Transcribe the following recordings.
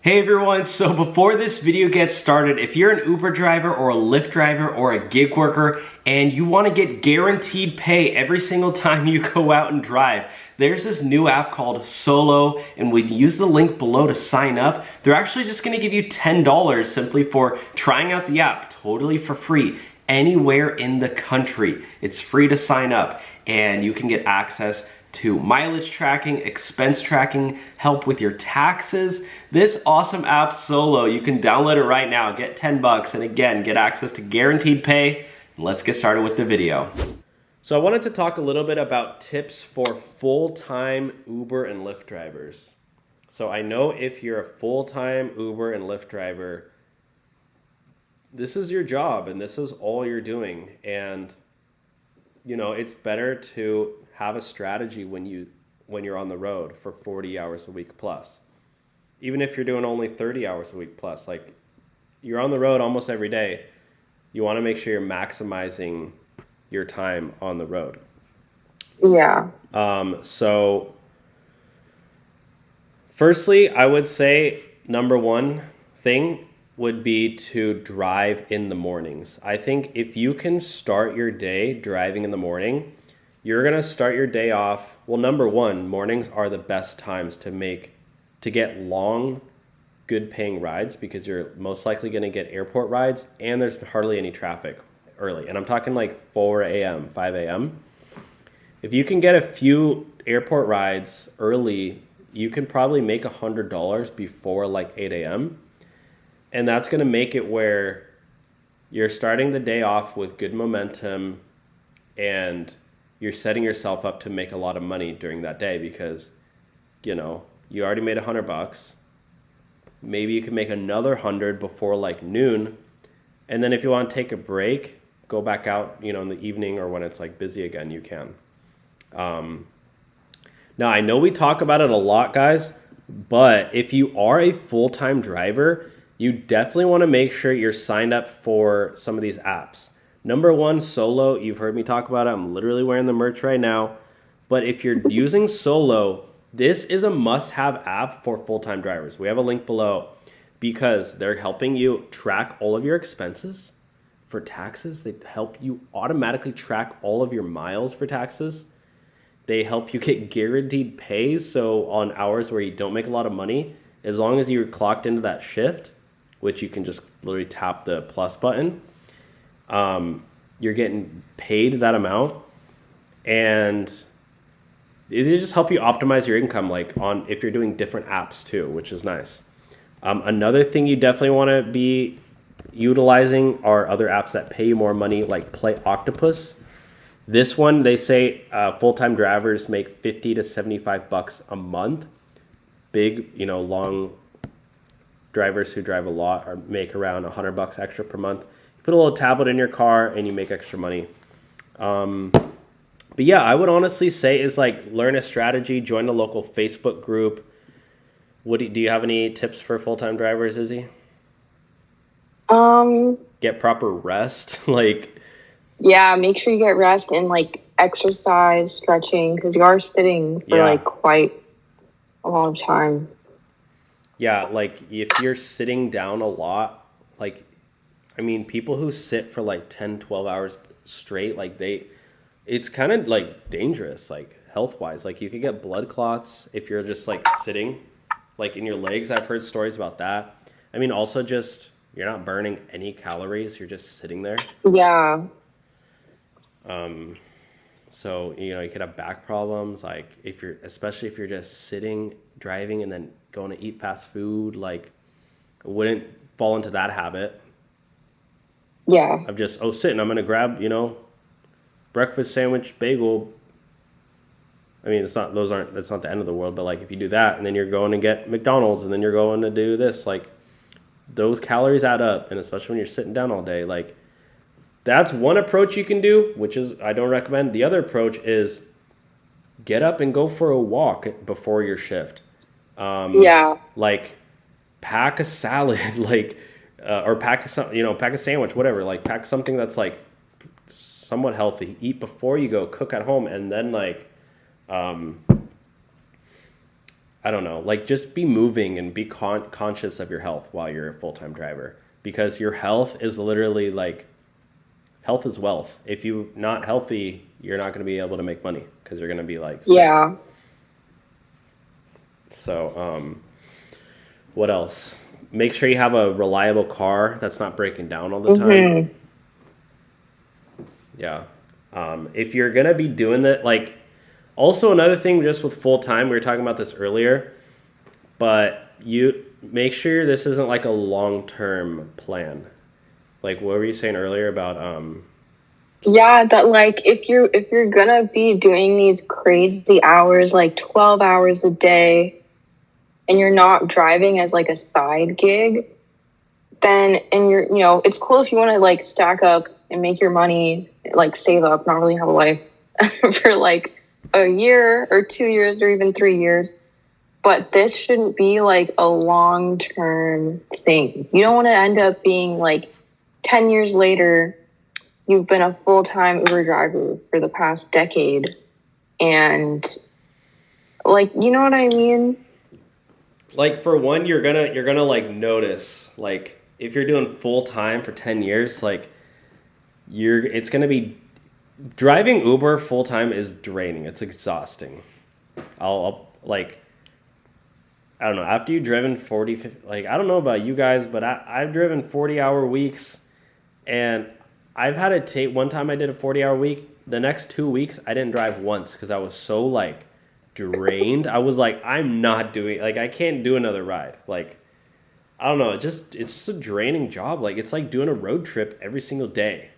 Hey everyone, so before this video gets started, if you're an Uber driver or a Lyft driver or a gig worker and you want to get guaranteed pay every single time you go out and drive, there's this new app called Solo, and when you use the link below to sign up, they're actually just going to give you $10 simply for trying out the app, totally for free, anywhere in the country. It's free to sign up, and you can get access to mileage tracking, expense tracking, help with your taxes. This awesome app, Solo, you can download it right now, get 10 bucks, and again, get access to guaranteed pay. Let's get started with the video. So I wanted to talk a little bit about tips for full-time Uber and Lyft drivers. So I know if you're a full-time Uber and Lyft driver, this is your job and this is all you're doing. And you know, it's better to have a strategy when you're on the road for 40 hours a week plus. Even if you're doing only 30 hours a week plus, like you're on the road almost every day, you want to make sure you're maximizing your time on the road. Yeah. So firstly, I would say number one thing would be to drive in the mornings. I think if you can start your day driving in the morning, you're gonna start your day off. Well, number one, mornings are the best times to get long, good paying rides because you're most likely gonna get airport rides and there's hardly any traffic early. And I'm talking like 4 a.m., 5 a.m. If you can get a few airport rides early, you can probably make $100 before like 8 a.m. And that's going to make it where you're starting the day off with good momentum and you're setting yourself up to make a lot of money during that day because, you know, you already made $100. Maybe you can make another 100 before like noon. And then if you want to take a break, go back out, you know, in the evening or when it's like busy again, you can. Now, I know we talk about it a lot, guys, but if you are a full-time driver, you definitely want to make sure you're signed up for some of these apps. Number one, Solo. You've heard me talk about it. I'm literally wearing the merch right now. But if you're using Solo, this is a must-have app for full-time drivers. We have a link below because they're helping you track all of your expenses for taxes. They help you automatically track all of your miles for taxes. They help you get guaranteed pay. So on hours where you don't make a lot of money, as long as you're clocked into that shift, which you can just literally tap the plus button, you're getting paid that amount, and it just help you optimize your income, like on if you're doing different apps too, which is nice. Another thing you definitely want to be utilizing are other apps that pay you more money, like Play Octopus. This one, they say full-time drivers make 50 to 75 bucks a month. Big, you know, long drivers who drive a lot or make around $100 extra per month. You put a little tablet in your car and you make extra money. But yeah, I would honestly say is like learn a strategy, join the local Facebook group. Do you have any tips for full-time drivers, Izzy? Get proper rest, like. Yeah, make sure you get rest and like exercise, stretching, because you are sitting for like quite a long time. Yeah, like if you're sitting down a lot, like, I mean, people who sit for like 10, 12 hours straight, like it's kind of like dangerous, like health-wise. Like you could get blood clots if you're just like sitting, like in your legs. I've heard stories about that. I mean, also just, you're not burning any calories. You're just sitting there. Yeah. So, you know, you could have back problems, like especially if you're just sitting, driving, and then going to eat fast food, like I wouldn't fall into that habit. Yeah. Of just, sitting, I'm going to grab, you know, breakfast sandwich, bagel. I mean, that's not the end of the world, but like if you do that and then you're going to get McDonald's and then you're going to do this, like those calories add up. And especially when you're sitting down all day, like that's one approach you can do, which is I don't recommend. The other approach is get up and go for a walk before your shift. Like pack a salad, like or pack a sandwich, whatever. Like pack something that's like somewhat healthy. Eat before you go. Cook at home, and then like I don't know, like just be moving and be conscious of your health while you're a full-time driver, because your health is literally like, health is wealth. If you're not healthy, you're not going to be able to make money because you're going to be like sick. Yeah. So, what else? Make sure you have a reliable car that's not breaking down all the time. Yeah. If you're going to be doing that, like, also another thing just with full time, we were talking about this earlier, but you make sure this isn't like a long-term plan. Like, what were you saying earlier about, Yeah, that like if you're gonna be doing these crazy hours, like 12 hours a day, and you're not driving as like a side gig, then and you're it's cool if you want to like stack up and make your money, like save up, not really have a life for like a year or 2 years or even 3 years. But this shouldn't be like a long-term thing. You don't want to end up being like 10 years later, you've been a full-time Uber driver for the past decade. And like, you know what I mean? like, for one, you're gonna like notice, like, if you're doing full time for 10 years, like, it's gonna be, driving Uber full time is draining. It's exhausting. I'll like, I don't know, after you've driven 40, 50, like, I don't know about you guys, but I've driven 40-hour weeks, and I've had to take, one time I did a 40-hour week. The next 2 weeks, I didn't drive once because I was so, like, drained. I was like, I'm not doing, like, I can't do another ride. Like, I don't know, it's just a draining job. Like, it's like doing a road trip every single day.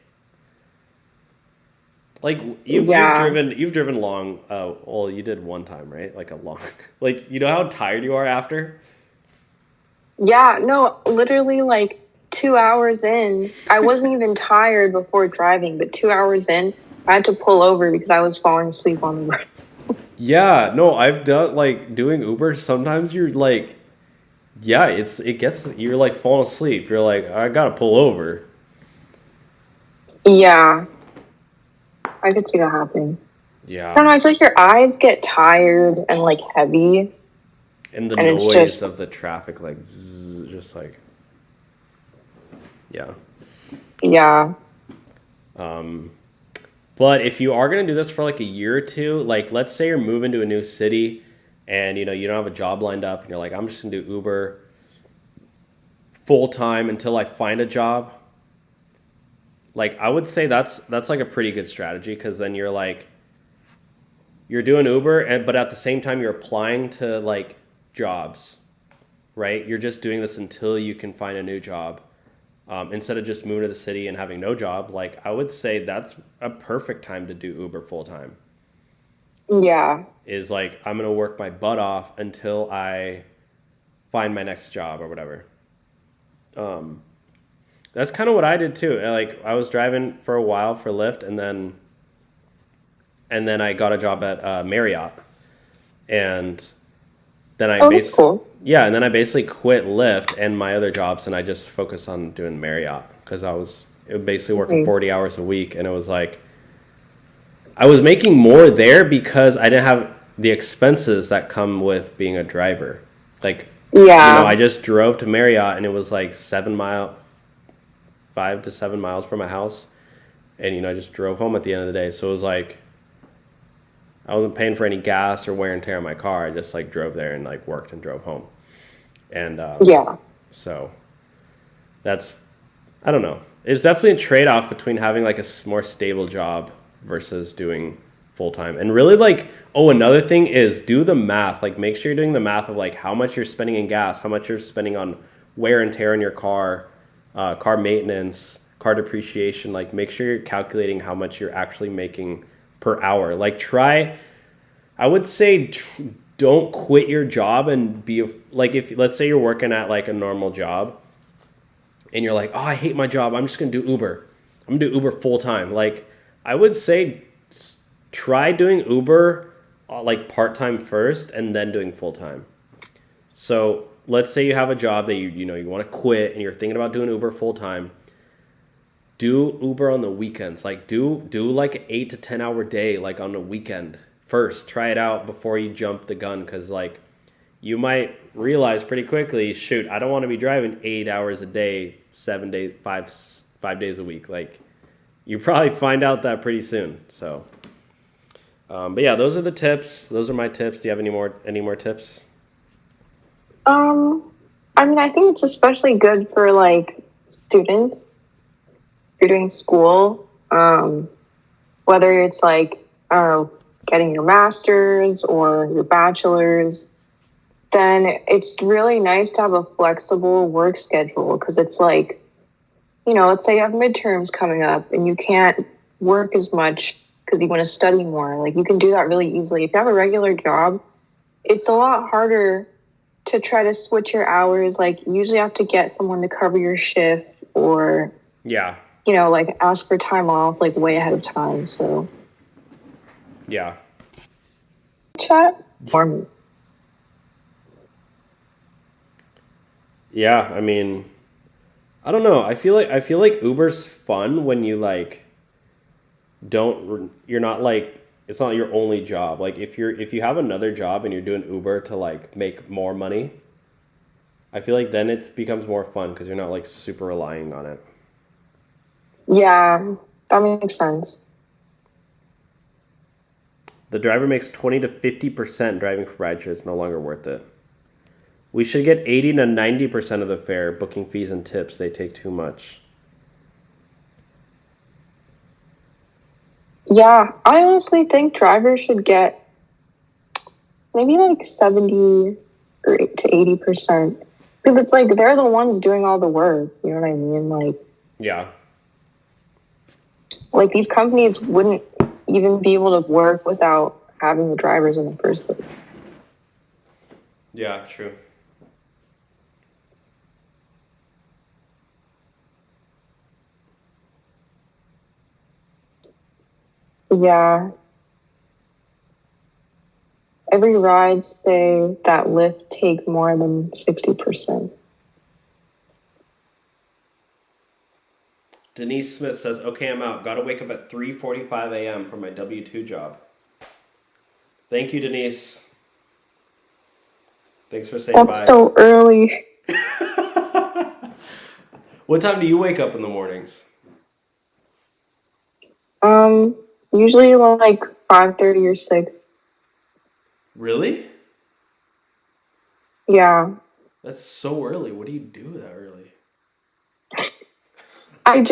Like, you've driven long. Well, you did one time, right? Like a long, like, you know how tired you are after? Yeah, no, literally like 2 hours in, I wasn't even tired before driving, but 2 hours in, I had to pull over because I was falling asleep on the road. Yeah, no, I've done, like, doing Uber. Sometimes you're like, yeah, you're like falling asleep. You're like, I gotta pull over. Yeah, I could see that happening. I don't know, Yeah. I feel like your eyes get tired and like heavy, And the and it's noise of just, the traffic, like, just like, yeah. yeah. Um, but if you are going to do this for like a year or two, like, let's say you're moving to a new city and, you don't have a job lined up and you're like, I'm just going to do Uber full time until I find a job. Like, I would say that's like a pretty good strategy, because then you're like, you're doing Uber, but at the same time you're applying to like jobs, right? You're just doing this until you can find a new job. Instead of just moving to the city and having no job, like, I would say that's a perfect time to do Uber full time. Yeah. Is like, I'm gonna work my butt off until I find my next job or whatever. That's kind of what I did too. Like, I was driving for a while for Lyft, and then I got a job at Marriott, and then I Oh, that's cool. and then I basically quit Lyft and my other jobs, and I just focused on doing Marriott, because I was basically working 40 hours a week, and it was like, I was making more there because I didn't have the expenses that come with being a driver. Like, I Yeah. just drove to Marriott, and it was like 5 to 7 miles from my house, and I just drove home at the end of the day. So it was like, I wasn't paying for any gas or wear and tear on my car. I just like drove there and like worked and drove home. And Yeah. so that's, I don't know. It's definitely a trade-off between having like a more stable job versus doing full-time. And really, like, another thing is, do the math. Like, make sure you're doing the math of like how much you're spending in gas, how much you're spending on wear and tear on your car, car maintenance, car depreciation. Like, make sure you're calculating how much you're actually making per hour. Like, I would say, don't quit your job and like, if, let's say you're working at like a normal job and you're like, oh, I hate my job, I'm just going to do Uber. I'm going to do Uber full time. Like, I would say try doing Uber like part-time first and then doing full-time. So let's say you have a job that you want to quit and you're thinking about doing Uber full-time. Do Uber on the weekends. Like, do like an 8 to 10 hour day, like on the weekend first. Try it out before you jump the gun, because like, you might realize pretty quickly, shoot, I don't want to be driving 8 hours a day, 7 days, 5 days a week. Like, you probably find out that pretty soon. So, but yeah, those are the tips. Those are my tips. Do you have any more tips? I mean, I think it's especially good for like students. If you're doing school, whether it's like, I don't know, getting your master's or your bachelor's, then it's really nice to have a flexible work schedule because it's like, let's say you have midterms coming up and you can't work as much because you want to study more. Like you can do that really easily. If you have a regular job, it's a lot harder to try to switch your hours. Like you usually have to get someone to cover your shift or, Yeah. like ask for time off like way ahead of time. So Yeah. chat for me. Yeah, I mean, I don't know. I feel like Uber's fun when you like you're not like it's not your only job. Like if you have another job and you're doing Uber to like make more money, I feel like then it becomes more fun because you're not like super relying on it. Yeah, that makes sense. The driver makes 20 to 50% driving for rideshare. It's no longer worth it. We should get 80 to 90% of the fare, booking fees and tips. They take too much. Yeah, I honestly think drivers should get maybe like 70 or to 80% because it's like they're the ones doing all the work. You know what I mean? Yeah. Like these companies wouldn't even be able to work without having the drivers in the first place. Yeah, true. Yeah. Every ride say that Lyft take more than 60%. Denise Smith says, "Okay, I'm out. Got to wake up at 3:45 a.m. for my W-2 job." Thank you, Denise. Thanks for saying That's bye. so early. What time do you wake up in the mornings? Usually like 5:30 or 6. Really? Yeah. That's so early. What do you do that early? I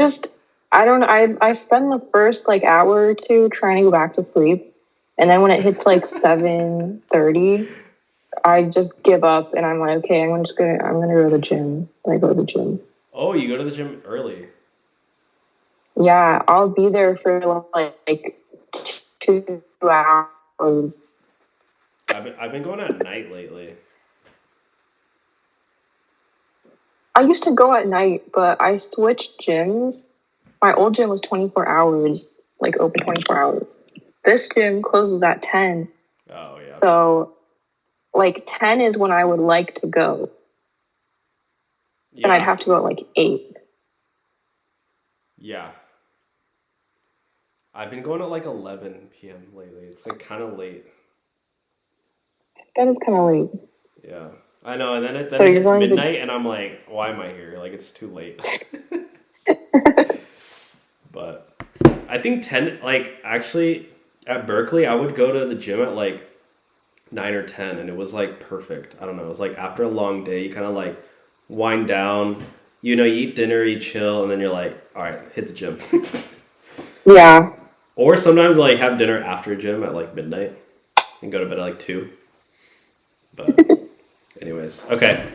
don't know. I spend the first like hour or two trying to go back to sleep. And then when it hits like 7:30, I just give up and I'm like, okay, I'm gonna go to the gym. And I go to the gym. Oh, you go to the gym early. Yeah, I'll be there for like 2 hours. I've been going at night lately. I used to go at night, but I switched gyms. My old gym was 24 hours, like open 24 hours. This gym closes at 10. Oh yeah. So like 10 is when I would like to go. Yeah. And I'd have to go at like 8. Yeah. I've been going at like 11 p.m. lately. It's like kind of late. That is kind of late. Yeah. I know, and then it So you're hits going to- midnight, and I'm like, why am I here? Like, it's too late. But I think 10, like, actually, at Berkeley, I would go to the gym at, like, 9 or 10, and it was, like, perfect. I don't know. It was, like, after a long day, you kind of, like, wind down. You eat dinner, you chill, and then you're like, all right, hit the gym. Yeah. Or sometimes, like, have dinner after gym at, like, midnight and go to bed at, like, 2. But anyways, okay.